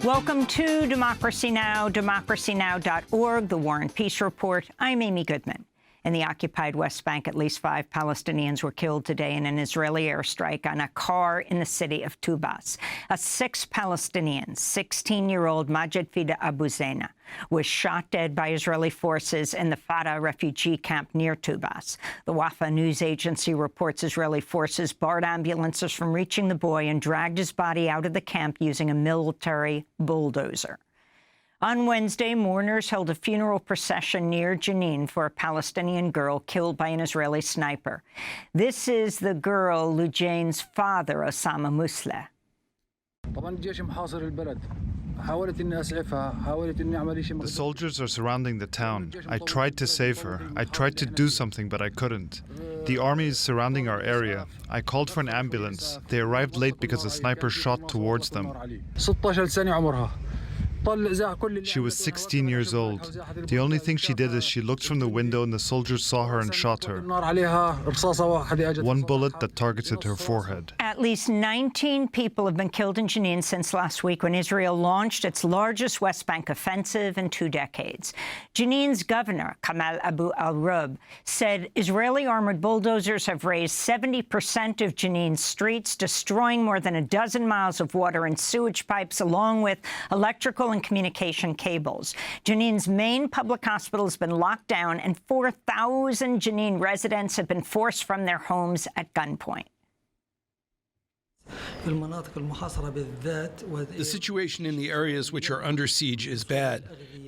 Welcome to Democracy Now!, democracynow.org, the War and Peace Report. I'm Amy Goodman. In the occupied West Bank, at least 5 Palestinians were killed today in an Israeli airstrike on a car in the city of Tubas. A 6th Palestinian, 16-year-old Majid Fida Abu Zaina, was shot dead by Israeli forces in the Fada refugee camp near Tubas. The Wafa news agency reports Israeli forces barred ambulances from reaching the boy and dragged his body out of the camp using a military bulldozer. On Wednesday, mourners held a funeral procession near Jenin for a Palestinian girl killed by an Israeli sniper. This is the girl Lujane's father, Osama Musleh. The soldiers are surrounding the town. I tried to save her. I tried to do something, but I couldn't. The army is surrounding our area. I called for an ambulance. They arrived late because a sniper shot towards them. She was 16 years old. The only thing she did is she looked from the window and the soldiers saw her and shot her. One bullet that targeted her forehead. At least 19 people have been killed in Jenin since last week when Israel launched its largest West Bank offensive in 2 decades. Jenin's governor, Kamal Abu al-Rub, said Israeli armored bulldozers have razed 70% of Jenin's streets, destroying more than a dozen miles of water and sewage pipes, along with electrical and communication cables. Jenin's main public hospital has been locked down, and 4,000 Jenin residents have been forced from their homes at gunpoint. The situation in the areas which are under siege is bad.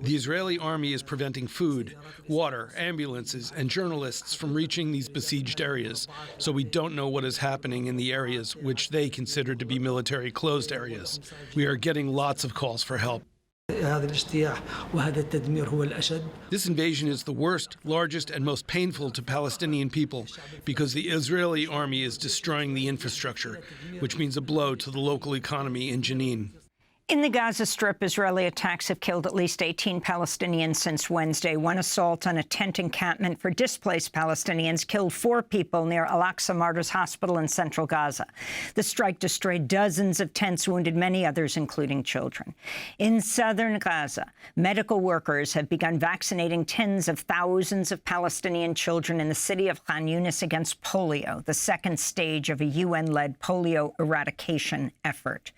The Israeli army is preventing food, water, ambulances, and journalists from reaching these besieged areas, so we don't know what is happening in the areas which they consider to be military closed areas. We are getting lots of calls for help. This invasion is the worst, largest, and most painful to Palestinian people because the Israeli army is destroying the infrastructure, which means a blow to the local economy in Jenin. In the Gaza Strip, Israeli attacks have killed at least 18 Palestinians since Wednesday. One assault on a tent encampment for displaced Palestinians killed 4 people near Al-Aqsa Martyrs Hospital in central Gaza. The strike destroyed dozens of tents, wounded many others, including children. In southern Gaza, medical workers have begun vaccinating tens of thousands of Palestinian children in the city of Khan Yunis against polio, the second stage of a UN-led polio eradication effort.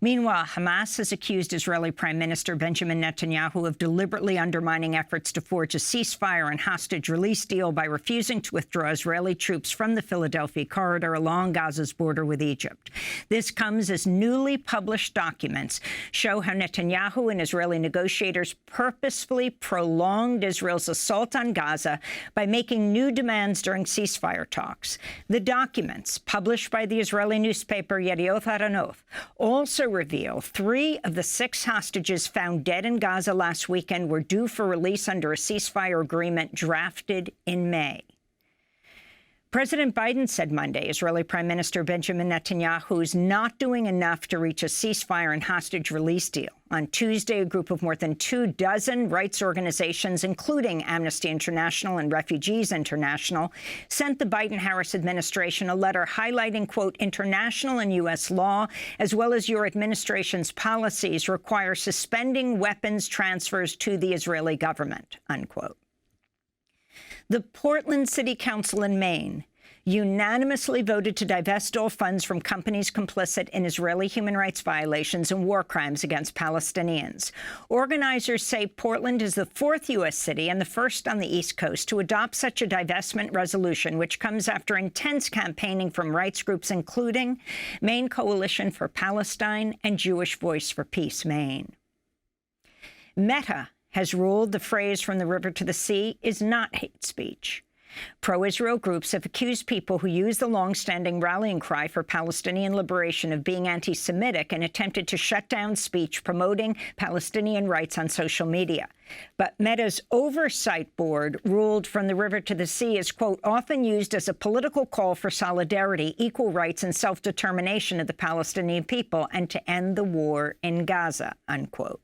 Meanwhile, Hamas has accused Israeli Prime Minister Benjamin Netanyahu of deliberately undermining efforts to forge a ceasefire and hostage release deal by refusing to withdraw Israeli troops from the Philadelphia corridor along Gaza's border with Egypt. This comes as newly published documents show how Netanyahu and Israeli negotiators purposefully prolonged Israel's assault on Gaza by making new demands during ceasefire talks. The documents, published by the Israeli newspaper Yediot Ahronoth, also reveal 3 of the 6 hostages found dead in Gaza last weekend were due for release under a ceasefire agreement drafted in May. President Biden said Monday Israeli Prime Minister Benjamin Netanyahu is not doing enough to reach a ceasefire and hostage release deal. On Tuesday, a group of more than 24 rights organizations, including Amnesty International and Refugees International, sent the Biden-Harris administration a letter highlighting, quote, international and U.S. law, as well as your administration's policies require suspending weapons transfers to the Israeli government, unquote. The Portland City Council in Maine unanimously voted to divest all funds from companies complicit in Israeli human rights violations and war crimes against Palestinians. Organizers say Portland is the 4th U.S. city and the first on the East Coast to adopt such a divestment resolution, which comes after intense campaigning from rights groups including Maine Coalition for Palestine and Jewish Voice for Peace Maine. Meta has ruled the phrase "from the river to the sea" is not hate speech. Pro-Israel groups have accused people who use the long-standing rallying cry for Palestinian liberation of being anti-Semitic and attempted to shut down speech promoting Palestinian rights on social media. But Meta's oversight board ruled "from the river to the sea" is, quote, often used as a political call for solidarity, equal rights, and self-determination of the Palestinian people and to end the war in Gaza, unquote.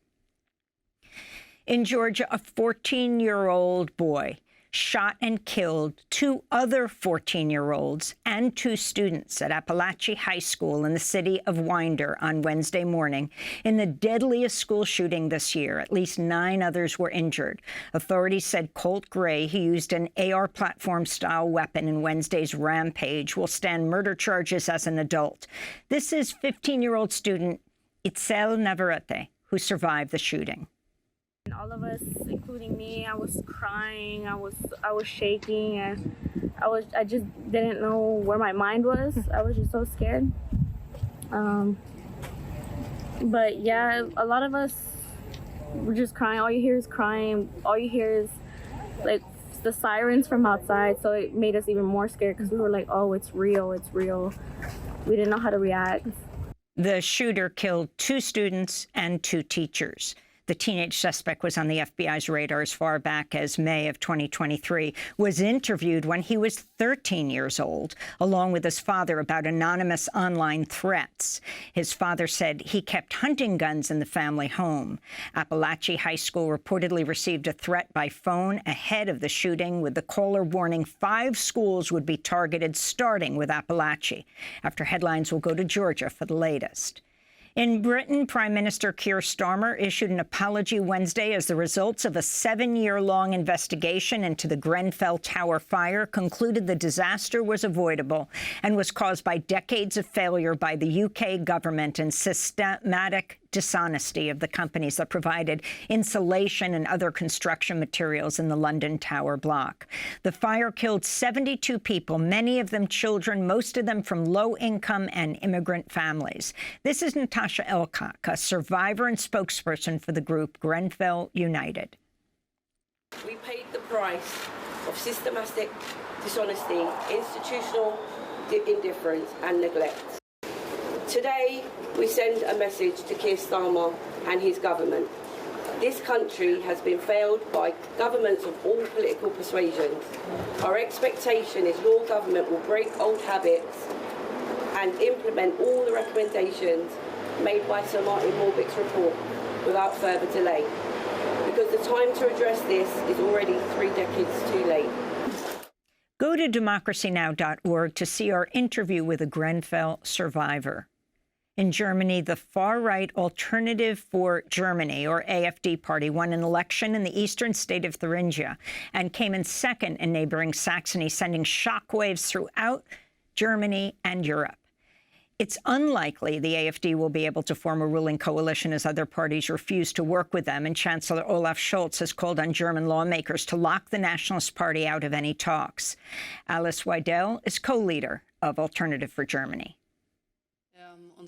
In Georgia, a 14-year-old boy shot and killed 2 other 14-year-olds and 2 students at Appalachia High School in the city of Winder on Wednesday morning in the deadliest school shooting this year. At least 9 others were injured. Authorities said Colt Gray, who used an AR platform-style weapon in Wednesday's rampage, will stand murder charges as an adult. This is 15-year-old student Itzel Navarrete, who survived the shooting. All of us, including me, I was crying, I was shaking, and I just didn't know where my mind was. I was just so scared. But yeah, a lot of us were just crying. All you hear is crying. All you hear is like the sirens from outside. So it made us even more scared because we were like, oh, it's real, it's real. We didn't know how to react. The shooter killed 2 students and 2 teachers. The teenage suspect was on the FBI's radar as far back as May of 2023, was interviewed when he was 13 years old, along with his father, about anonymous online threats. His father said he kept hunting guns in the family home. Appalachia High School reportedly received a threat by phone ahead of the shooting, with the caller warning 5 schools would be targeted, starting with Appalachia. After headlines, will go to Georgia for the latest. In Britain, Prime Minister Keir Starmer issued an apology Wednesday as the results of a 7-year-long investigation into the Grenfell Tower fire concluded the disaster was avoidable and was caused by decades of failure by the UK government and systematic dishonesty of the companies that provided insulation and other construction materials in the London Tower block. The fire killed 72 people, many of them children, most of them from low-income and immigrant families. This is Natasha Elcock, a survivor and spokesperson for the group Grenfell United. We paid the price of systematic dishonesty, institutional indifference and neglect. Today, we send a message to Keir Starmer and his government. This country has been failed by governments of all political persuasions. Our expectation is your government will break old habits and implement all the recommendations made by Sir Martin Morbeck's report without further delay, because the time to address this is already 3 decades too late. Go to democracynow.org to see our interview with a Grenfell survivor. In Germany, the far-right Alternative for Germany, or AfD party, won an election in the eastern state of Thuringia and came in second in neighboring Saxony, sending shockwaves throughout Germany and Europe. It's unlikely the AfD will be able to form a ruling coalition as other parties refuse to work with them, and Chancellor Olaf Scholz has called on German lawmakers to lock the Nationalist Party out of any talks. Alice Weidel is co-leader of Alternative for Germany. Our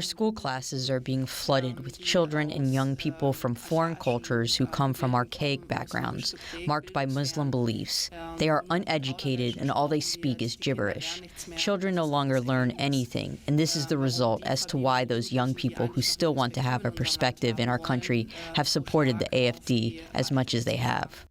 school classes are being flooded with children and young people from foreign cultures who come from archaic backgrounds, marked by Muslim beliefs. They are uneducated and all they speak is gibberish. Children no longer learn anything, and this is the result as to why those young people who still want to have a perspective in our country have supported the AfD as much as they have.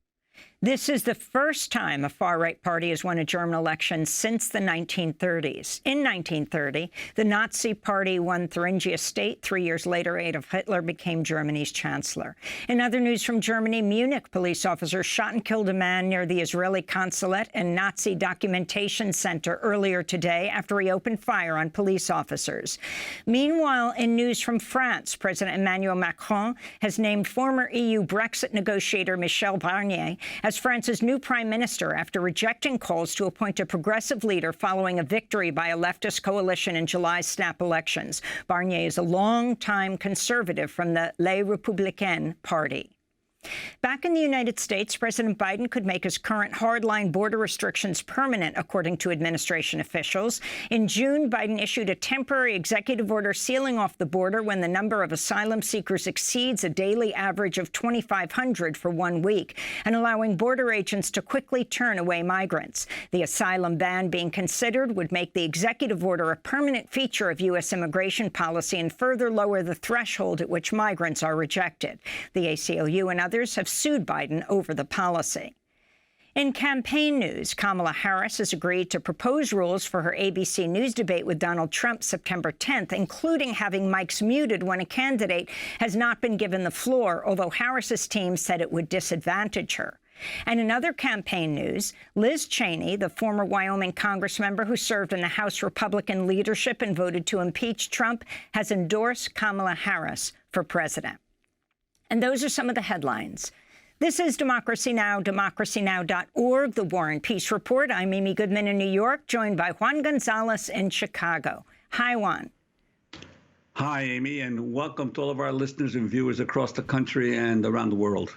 This is the first time a far-right party has won a German election since the 1930s. In 1930, the Nazi Party won Thuringia State. 3 years later, Adolf Hitler became Germany's chancellor. In other news from Germany, Munich police officers shot and killed a man near the Israeli consulate and Nazi documentation center earlier today after he opened fire on police officers. Meanwhile, in news from France, President Emmanuel Macron has named former EU Brexit negotiator Michel Barnier as France's new prime minister after rejecting calls to appoint a progressive leader following a victory by a leftist coalition in July's snap elections. Barnier is a longtime conservative from the Les Républicains party. Back in the United States, President Biden could make his current hardline border restrictions permanent, according to administration officials. In June, Biden issued a temporary executive order sealing off the border when the number of asylum seekers exceeds a daily average of 2,500 for 1 week, and allowing border agents to quickly turn away migrants. The asylum ban being considered would make the executive order a permanent feature of U.S. immigration policy and further lower the threshold at which migrants are rejected. The ACLU and others have sued Biden over the policy. In campaign news, Kamala Harris has agreed to propose rules for her ABC News debate with Donald Trump September 10th, including having mics muted when a candidate has not been given the floor, although Harris's team said it would disadvantage her. And in other campaign news, Liz Cheney, the former Wyoming congressmember who served in the House Republican leadership and voted to impeach Trump, has endorsed Kamala Harris for president. And those are some of the headlines. This is Democracy Now!, democracynow.org, the War and Peace Report. I'm Amy Goodman in New York, joined by Juan Gonzalez in Chicago. Hi, Juan. Hi, Amy, and welcome to all of our listeners and viewers across the country and around the world.